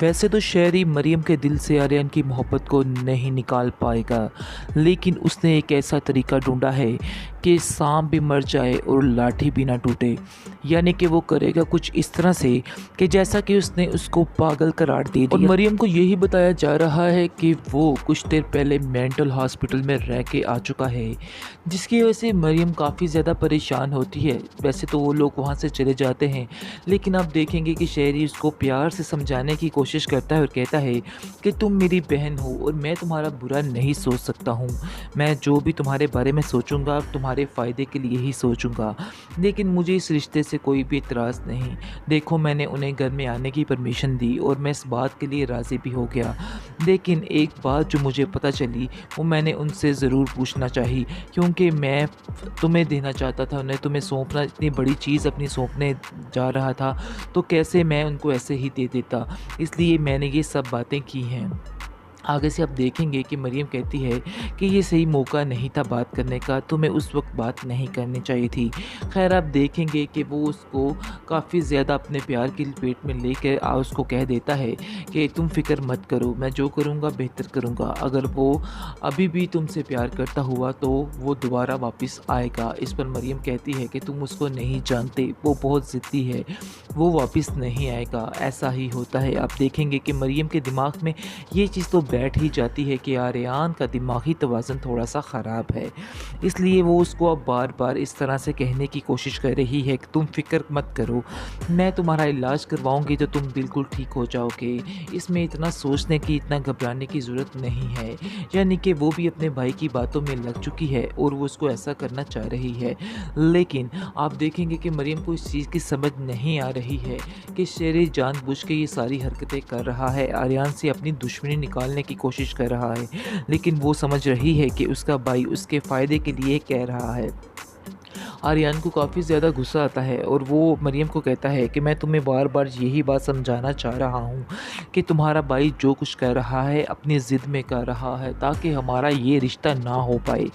वैसे तो शहरी मरियम के दिल से आर्यन की मोहब्बत को नहीं निकाल पाएगा, लेकिन उसने एक ऐसा तरीका ढूंढा है कि सांप भी मर जाए और लाठी भी ना टूटे। यानी कि वो करेगा कुछ इस तरह से कि जैसा कि उसने उसको पागल करार दे दिया। और मरियम को यही बताया जा रहा है कि वो कुछ देर पहले मेंटल हॉस्पिटल में रह के आ चुका है, जिसकी वजह से मरियम काफ़ी ज़्यादा परेशान होती है। वैसे तो वो लोग वहाँ से चले जाते हैं, लेकिन आप देखेंगे कि शहरी उसको प्यार से समझाने की कोशिश करता है और कहता है कि तुम मेरी बहन हो और मैं तुम्हारा बुरा नहीं सोच सकता हूँ। मैं जो भी तुम्हारे बारे में सोचूंगा तुम्हारे फ़ायदे के लिए ही सोचूंगा, लेकिन मुझे इस रिश्ते से कोई भी इतराज़ नहीं। देखो, मैंने उन्हें घर में आने की परमिशन दी और मैं इस बात के लिए राज़ी भी हो गया, लेकिन एक बात जो मुझे पता चली वो मैंने उनसे ज़रूर पूछना चाहिए, क्योंकि मैं तुम्हें देना चाहता था, उन्हें तुम्हें सौंपना, इतनी बड़ी चीज़ अपनी सौंपने जा रहा था, तो कैसे मैं उनको ऐसे ही दे देता। इसलिए मैंने ये सब बातें की हैं। आगे से आप देखेंगे कि मरियम कहती है कि ये सही मौका नहीं था बात करने का, तुम्हें उस वक्त बात नहीं करनी चाहिए थी। खैर, आप देखेंगे कि वो उसको काफ़ी ज़्यादा अपने प्यार की लपेट में लेकर उसको कह देता है कि तुम फ़िक्र मत करो, मैं जो करूँगा बेहतर करूँगा। अगर वो अभी भी तुमसे प्यार करता हुआ तो वो दोबारा वापस आएगा। इस पर मरियम कहती है कि तुम उसको नहीं जानते, वो बहुत ज़िद्दी है, वो वापस नहीं आएगा। ऐसा ही होता है। आप देखेंगे कि मरियम के दिमाग में ये चीज़ तो बैठ ही जाती है कि आर्यन का दिमागी तवाज़ुन थोड़ा-सा ख़राब है। इसलिए वो उसको अब बार-बार इस तरह से कहने की कोशिश कर रही है कि तुम फ़िक्र मत करो, मैं तुम्हारा इलाज करवाऊँगी तो तुम बिल्कुल ठीक हो जाओगे। इसमें इतना सोचने की, इतना घबराने की ज़रूरत नहीं है। यानी कि वो भी अपने भाई की बातों में लग चुकी है और वो उसको ऐसा करना चाह रही है। लेकिन आप देखेंगे कि मरियम को इस चीज़ की समझ नहीं आ रही है कि शेर जानबूझ के ये सारी हरकतें कर रहा है, आर्यन से अपनी दुश्मनी निकालने की कोशिश कर रहा है, लेकिन वो समझ रही है कि उसका भाई उसके फ़ायदे के लिए कह रहा है। आर्यन को काफ़ी ज़्यादा गुस्सा आता है और वो मरियम को कहता है कि मैं तुम्हें बार-बार यही बात समझाना चाह रहा हूँ कि तुम्हारा भाई जो कुछ कर रहा है अपनी ज़िद में कर रहा है ताकि हमारा ये रिश्ता ना हो पाए।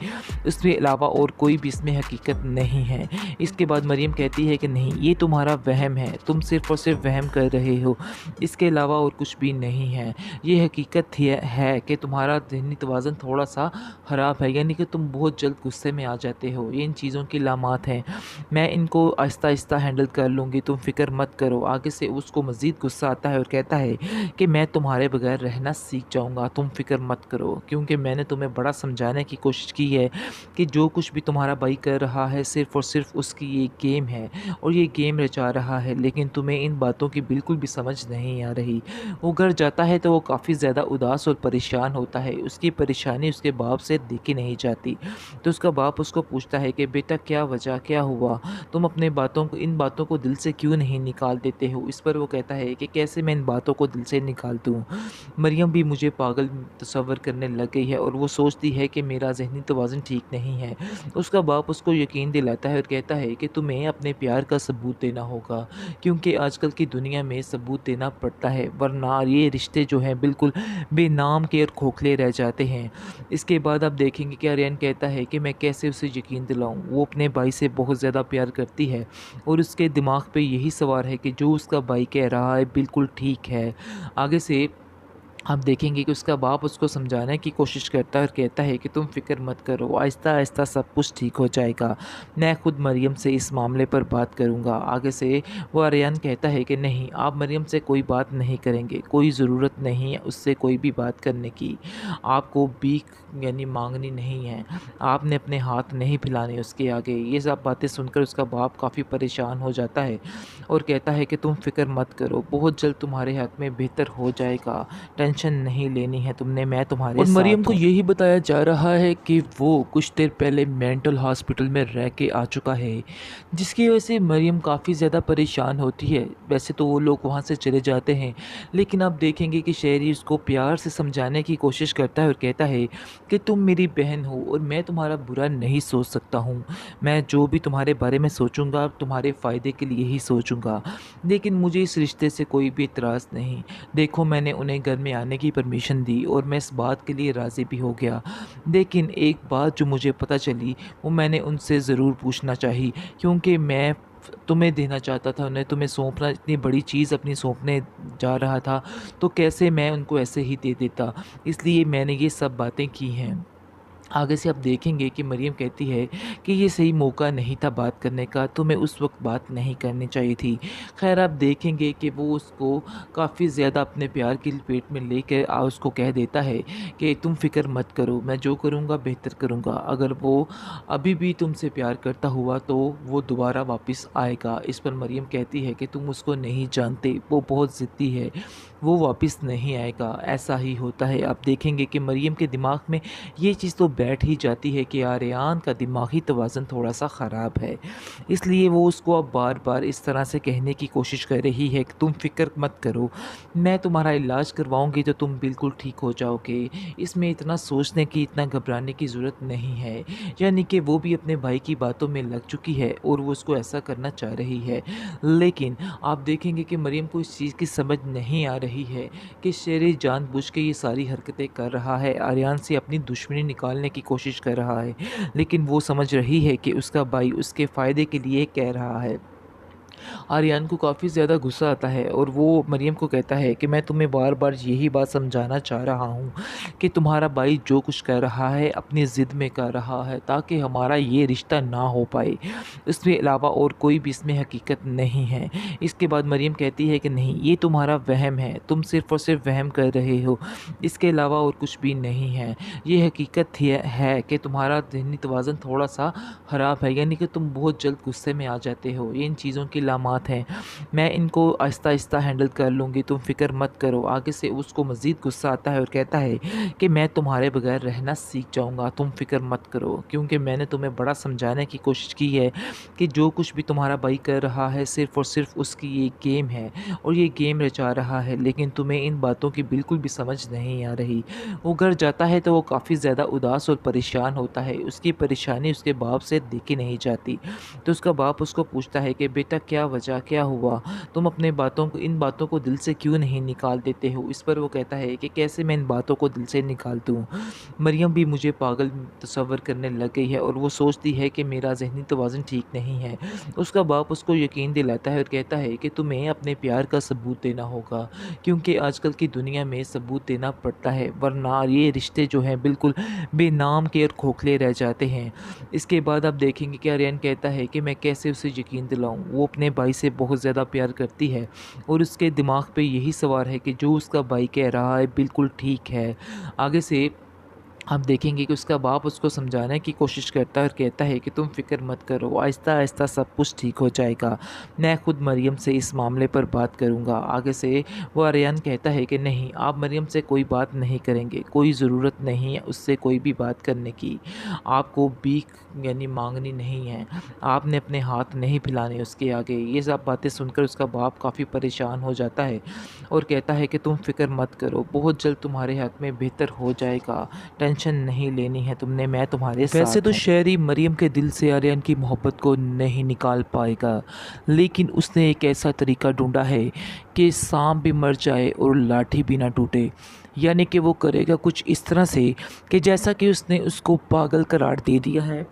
इसके अलावा और कोई भी इसमें हकीकत नहीं है। इसके बाद मरियम कहती है कि नहीं, ये तुम्हारा वहम है, तुम सिर्फ़ और सिर्फ वहम कर रहे हो, इसके अलावा और कुछ भी नहीं है। ये हकीकत है कि तुम्हारा ज़हनी तवाज़ुन थोड़ा-सा ख़राब है, यानी कि तुम बहुत जल्द गुस्से में आ जाते हो। ये इन चीज़ों की लामात हैं। मैं इनको आहिस्ता-आहिस्ता हैंडल कर लूँगी, तुम फ़िक्र मत करो। आगे से उसको मज़ीद गुस्सा आता है और कहता है कि मैं तुम्हारे बगैर रहना सीख जाऊँगा, तुम फ़िक्र मत करो, क्योंकि मैंने तुम्हें बड़ा समझाने की कोशिश की है कि जो कुछ भी तुम्हारा भाई कर रहा है सिर्फ़ और सिर्फ़ उसकी ये गेम है और ये गेम रचा रहा है, लेकिन तुम्हें इन बातों की बिल्कुल भी समझ नहीं आ रही। वो घर जाता है तो वो काफ़ी ज़्यादा उदास और परेशान होता है। उसकी परेशानी उसके बाप से देखी नहीं जाती। तो उसका बाप उसको पूछता है कि बेटा, क्या वजह, क्या हुआ? तुम अपने बातों को, इन बातों को दिल से क्यों नहीं निकाल देते हो? इस पर वो कहता है कि कैसे मैं इन बातों को दिल से निकाल दूँ? मरियम भी मुझे पागल तस्वर करने लग गई है और वो सोचती है कि मेरा ज़हनी तवाज़ुन ठीक नहीं है। उसका बाप उसको यकीन दिलाता है और कहता है कि तुम्हें अपने प्यार का सबूत देना होगा, क्योंकि आजकल की दुनिया में सबूत देना पड़ता है, वरना ये रिश्ते जो हैं बिल्कुल बेनाम के और खोखले रह जाते हैं। इसके बाद आप देखेंगे कि आर्यन कहता है कि मैं कैसे उसे यकीन दिलाऊं। वो अपने भाई से बहुत ज़्यादा प्यार करती है और उसके दिमाग पे यही सवार है कि जो उसका भाई कह रहा है बिल्कुल ठीक है। आगे से आप देखेंगे कि उसका बाप उसको समझाने की कोशिश करता है और कहता है कि तुम फ़िक्र मत करो, आहिस्ता-आहिस्ता सब कुछ ठीक हो जाएगा। मैं खुद मरियम से इस मामले पर बात करूँगा। आगे से वो आर्यन कहता है कि नहीं, आप मरियम से कोई बात नहीं करेंगे, कोई ज़रूरत नहीं है उससे कोई भी बात करने की। आपको भीख यानी माँगनी नहीं है, आपने अपने हाथ नहीं फैलाने उसके आगे। ये सब बातें सुनकर उसका बाप काफ़ी परेशान हो जाता है और कहता है कि तुम फ़िक्र मत करो, बहुत जल्द तुम्हारे हक़ में बेहतर हो जाएगा। टेंशन नहीं लेनी है तुमने, मैं तुम्हारे और मरियम साथ को हूँ। यही बताया जा रहा है कि वो कुछ देर पहले मेंटल हॉस्पिटल में रह के आ चुका है, जिसकी वजह से मरियम काफ़ी ज़्यादा परेशान होती है। वैसे तो वो लोग वहाँ से चले जाते हैं, लेकिन आप देखेंगे कि शहरी उसको प्यार से समझाने की कोशिश करता है और कहता है कि तुम मेरी बहन हो और मैं तुम्हारा बुरा नहीं सोच सकता हूँ। मैं जो भी तुम्हारे बारे में सोचूंगा तुम्हारे फ़ायदे के लिए ही सोचूंगा, लेकिन मुझे इस रिश्ते से कोई भी इतराज़ नहीं। देखो, मैंने उन्हें घर में आने की परमिशन दी और मैं इस बात के लिए राज़ी भी हो गया, लेकिन एक बात जो मुझे पता चली वो मैंने उनसे ज़रूर पूछना चाहिए, क्योंकि मैं तुम्हें देना चाहता था, उन्हें तुम्हें सौंपना, इतनी बड़ी चीज़ अपनी सौंपने जा रहा था, तो कैसे मैं उनको ऐसे ही दे देता। इसलिए मैंने ये सब बातें की हैं। आगे से आप देखेंगे कि मरियम कहती है कि ये सही मौका नहीं था बात करने का, तुम्हें उस वक्त बात नहीं करनी चाहिए थी। खैर आप देखेंगे कि वो उसको काफ़ी ज़्यादा अपने प्यार की लपेट में लेकर उसको कह देता है कि तुम फ़िक्र मत करो, मैं जो करूँगा बेहतर करूँगा। अगर वो अभी भी तुमसे प्यार करता हुआ तो वो दोबारा वापस आएगा। इस पर मरियम कहती है कि तुम उसको नहीं जानते, वो बहुत ज़िद्दी है, वो वापस नहीं आएगा। ऐसा ही होता है। आप देखेंगे कि मरियम के दिमाग में ये चीज़ तो बैठ ही जाती है कि आर्यन का दिमागी तवाज़ुन थोड़ा-सा ख़राब है। इसलिए वो उसको अब बार-बार इस तरह से कहने की कोशिश कर रही है कि तुम फ़िक्र मत करो, मैं तुम्हारा इलाज करवाऊँगी तो तुम बिल्कुल ठीक हो जाओगे। इसमें इतना सोचने की, इतना घबराने की ज़रूरत नहीं है। यानी कि वो भी अपने भाई की बातों में लग चुकी है और वो उसको ऐसा करना चाह रही है। लेकिन आप देखेंगे कि मरियम को इस चीज़ की समझ नहीं आ रही है कि शेर जानबूझ के ये सारी हरकतें कर रहा है, आर्यन से अपनी दुश्मनी निकालने की कोशिश कर रहा है। लेकिन वो समझ रही है कि उसका भाई उसके फ़ायदे के लिए कह रहा है। आर्यन को काफ़ी ज़्यादा गुस्सा आता है और वो मरियम को कहता है कि मैं तुम्हें बार-बार यही बात समझाना चाह रहा हूँ कि तुम्हारा भाई जो कुछ कर रहा है अपनी ज़िद में कर रहा है ताकि हमारा ये रिश्ता ना हो पाए। इसके अलावा और कोई भी इसमें हकीकत नहीं है। इसके बाद मरियम कहती है कि नहीं, ये तुम्हारा वहम है, तुम सिर्फ़ और सिर्फ़ वहम कर रहे हो, इसके अलावा और कुछ भी नहीं है। ये हकीकत है कि तुम्हारा ज़हनी तवाज़ुन थोड़ा-सा ख़राब है, यानी कि तुम बहुत जल्द गुस्से में आ जाते हो। ये इन चीज़ों की अलामात हैं। मैं इनको आहिस्ता-आहिस्ता हैंडल कर लूँगी, तुम फ़िक्र मत करो। आगे से उसको मज़ीद गुस्सा आता है और कहता है कि मैं तुम्हारे बगैर रहना सीख जाऊँगा, तुम फ़िक्र मत करो। क्योंकि मैंने तुम्हें बड़ा समझाने की कोशिश की है कि जो कुछ भी तुम्हारा भाई कर रहा है सिर्फ़ और सिर्फ़ उसकी ये गेम है और ये गेम रचा रहा है, लेकिन तुम्हें इन बातों की बिल्कुल भी समझ नहीं आ रही। वो घर जाता है तो वो काफ़ी ज़्यादा उदास और परेशान होता है। उसकी परेशानी उसके बाप से देखी नहीं जाती। तो उसका बाप उसको पूछता है कि बेटा क्या वजह, क्या हुआ? तुम अपने बातों को, इन बातों को दिल से क्यों नहीं निकाल देते हो? इस पर वो कहता है कि कैसे मैं इन बातों को दिल से निकाल दूँ? मरियम भी मुझे पागल तस्वर करने लग गई है और वो सोचती है कि मेरा ज़हनी तवाज़ुन ठीक नहीं है। उसका बाप उसको यकीन दिलाता है और कहता है कि तुम्हें अपने प्यार का सबूत देना होगा, क्योंकि आजकल की दुनिया में सबूत देना पड़ता है, वरना ये रिश्ते जो हैं बिल्कुल बेनाम के और खोखले रह जाते हैं। इसके बाद आप देखेंगे कि आर्यन कहता है कि मैं कैसे उसे यकीन दिलाऊं। वो अपने भाई से बहुत ज़्यादा प्यार करती है और उसके दिमाग पे यही सवार है कि जो उसका भाई कह रहा है बिल्कुल ठीक है। आगे से आप देखेंगे कि उसका बाप उसको समझाने की कोशिश करता है और कहता है कि तुम फ़िक्र मत करो, आहिस्ता-आहिस्ता सब कुछ ठीक हो जाएगा। मैं खुद मरियम से इस मामले पर बात करूँगा। आगे से वो आर्यन कहता है कि नहीं, आप मरियम से कोई बात नहीं करेंगे, कोई ज़रूरत नहीं है उससे कोई भी बात करने की। आपको भीख यानी माँगनी नहीं है, आपने अपने हाथ नहीं फैलाने उसके आगे। ये सब बातें सुनकर उसका बाप काफ़ी परेशान हो जाता है और कहता है कि तुम फ़िक्र मत करो, बहुत जल्द तुम्हारे हाथ में बेहतर हो जाएगा। टेंशन नहीं लेनी है तुमने, मैं तुम्हारे साथ वैसे तो हूँ। शायरी मरियम के दिल से आर्यन की मोहब्बत को नहीं निकाल पाएगा, लेकिन उसने एक ऐसा तरीका ढूंढा है कि सांप भी मर जाए और लाठी भी ना टूटे। यानी कि वो करेगा कुछ इस तरह से कि जैसा कि उसने उसको पागल करार दे दिया है